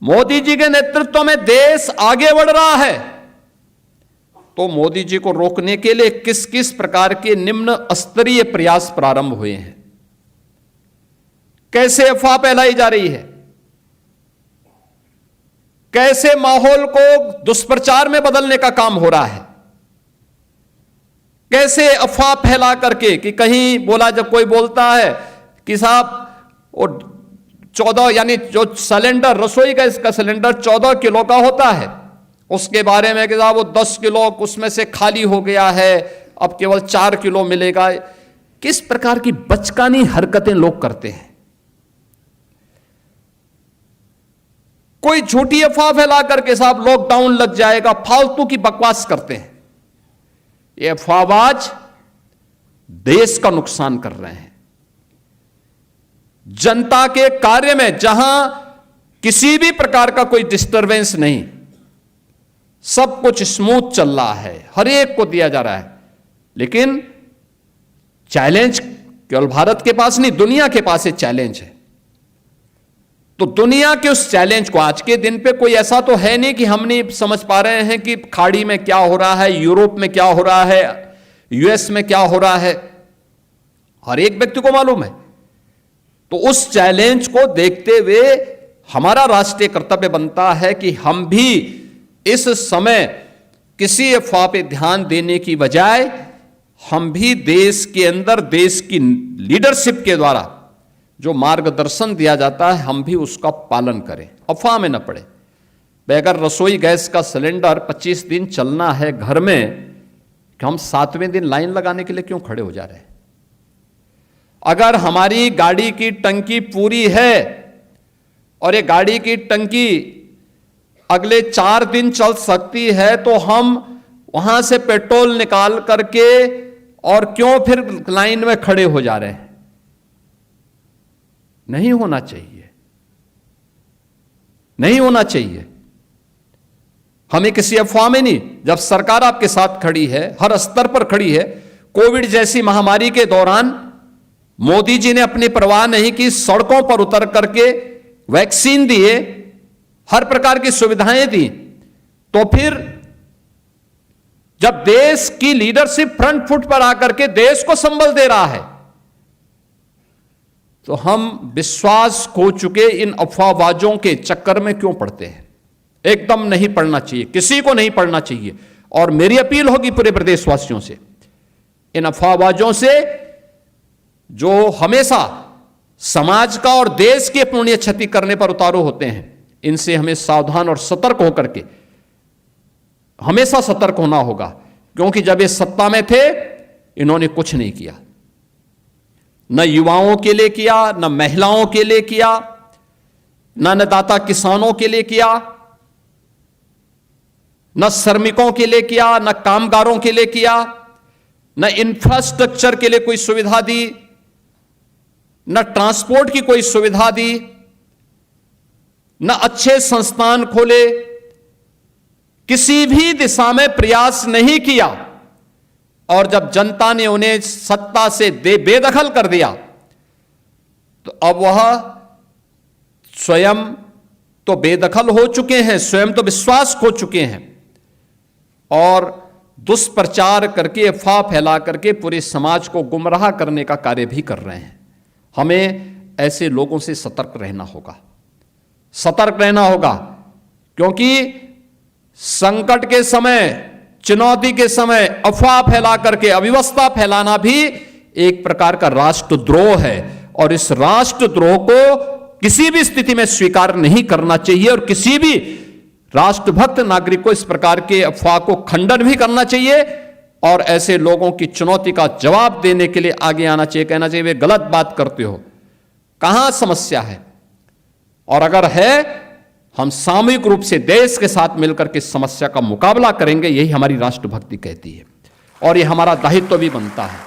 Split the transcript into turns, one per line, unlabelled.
मोदी जी के नेतृत्व में देश आगे बढ़ रहा है, तो मोदी जी को रोकने के लिए किस किस प्रकार के निम्न स्तरीय प्रयास प्रारंभ हुए हैं, कैसे अफवाह फैलाई जा रही है, कैसे माहौल को दुष्प्रचार में बदलने का काम हो रहा है, कैसे अफवाह फैला करके कि कहीं बोला, जब कोई बोलता है कि साहब वो 14 यानी जो सिलेंडर, रसोई गैस का सिलेंडर 14 किलो का होता है, उसके बारे में कि साहब वो 10 किलो उसमें से खाली हो गया है, अब केवल 4 किलो मिलेगा। किस प्रकार की बचकानी हरकतें लोग करते हैं। कोई झूठी अफवाह फैला करके साहब लॉकडाउन लग जाएगा, फालतू की बकवास करते हैं। ये अफवाहबाज देश का नुकसान कर रहे हैं। जनता के कार्य में जहां किसी भी प्रकार का कोई डिस्टरबेंस नहीं, सब कुछ स्मूथ चल रहा है, हर एक को दिया जा रहा है, लेकिन चैलेंज केवल भारत के पास नहीं, दुनिया के पास ये चैलेंज है। तो दुनिया के उस चैलेंज को आज के दिन पे कोई ऐसा तो है नहीं कि हम नहीं समझ पा रहे हैं कि खाड़ी में क्या हो रहा है, यूरोप में क्या हो रहा है, यूएस में क्या हो रहा है, हर एक व्यक्ति को मालूम है। तो उस चैलेंज को देखते हुए हमारा राष्ट्रीय कर्तव्य बनता है कि हम भी इस समय किसी अफवाह पे ध्यान देने की बजाय हम भी देश के अंदर देश की लीडरशिप के द्वारा जो मार्गदर्शन दिया जाता है हम भी उसका पालन करें, अफवाह में न पड़े। भाई अगर रसोई गैस का सिलेंडर 25 दिन चलना है घर में, कि हम 7वें दिन लाइन लगाने के लिए क्यों खड़े हो जा रहे हैं? अगर हमारी गाड़ी की टंकी पूरी है और ये गाड़ी की टंकी अगले 4 दिन चल सकती है, तो हम वहां से पेट्रोल निकाल करके और क्यों फिर लाइन में खड़े हो जा रहे हैं? नहीं होना चाहिए, नहीं होना चाहिए। हमें किसी अफवाह में नहीं, जब सरकार आपके साथ खड़ी है, हर स्तर पर खड़ी है। कोविड जैसी महामारी के दौरान मोदी जी ने अपनी परवाह नहीं की, सड़कों पर उतर करके वैक्सीन दिए, हर प्रकार की सुविधाएं दी। तो फिर जब देश की लीडरशिप फ्रंट फुट पर आकर के देश को संबल दे रहा है, तो हम विश्वास खो चुके इन अफवाहबाजों के चक्कर में क्यों पड़ते हैं? एकदम नहीं पड़ना चाहिए, किसी को नहीं पड़ना चाहिए। और मेरी अपील होगी पूरे प्रदेशवासियों से, इन अफवाहबाजों से जो हमेशा समाज का और देश की अपूर्णीय क्षति करने पर उतारू होते हैं, इनसे हमें सावधान और सतर्क होकर के हमेशा सतर्क होना होगा। क्योंकि जब ये सत्ता में थे, इन्होंने कुछ नहीं किया, न युवाओं के लिए किया, न महिलाओं के लिए किया, न अन्नदाता किसानों के लिए किया, न श्रमिकों के लिए किया, न कामगारों के लिए किया, न इंफ्रास्ट्रक्चर के लिए कोई सुविधा दी, न ट्रांसपोर्ट की कोई सुविधा दी, न अच्छे संस्थान खोले, किसी भी दिशा में प्रयास नहीं किया। और जब जनता ने उन्हें सत्ता से बेदखल कर दिया, तो अब वह स्वयं तो बेदखल हो चुके हैं, स्वयं तो विश्वास खो चुके हैं और दुष्प्रचार करके, अफवाह फैला करके पूरे समाज को गुमराह करने का कार्य भी कर रहे हैं। हमें ऐसे लोगों से सतर्क रहना होगा, सतर्क रहना होगा। क्योंकि संकट के समय, चुनौती के समय अफवाह फैला करके अव्यवस्था फैलाना भी एक प्रकार का राष्ट्रद्रोह है। और इस राष्ट्रद्रोह को किसी भी स्थिति में स्वीकार नहीं करना चाहिए और किसी भी राष्ट्रभक्त नागरिक को इस प्रकार के अफवाह को खंडन भी करना चाहिए और ऐसे लोगों की चुनौती का जवाब देने के लिए आगे आना चाहिए। कहना चाहिए वे गलत बात करते हो, कहां समस्या है, और अगर है हम सामूहिक रूप से देश के साथ मिलकर के समस्या का मुकाबला करेंगे। यही हमारी राष्ट्रभक्ति कहती है और ये हमारा दायित्व भी बनता है।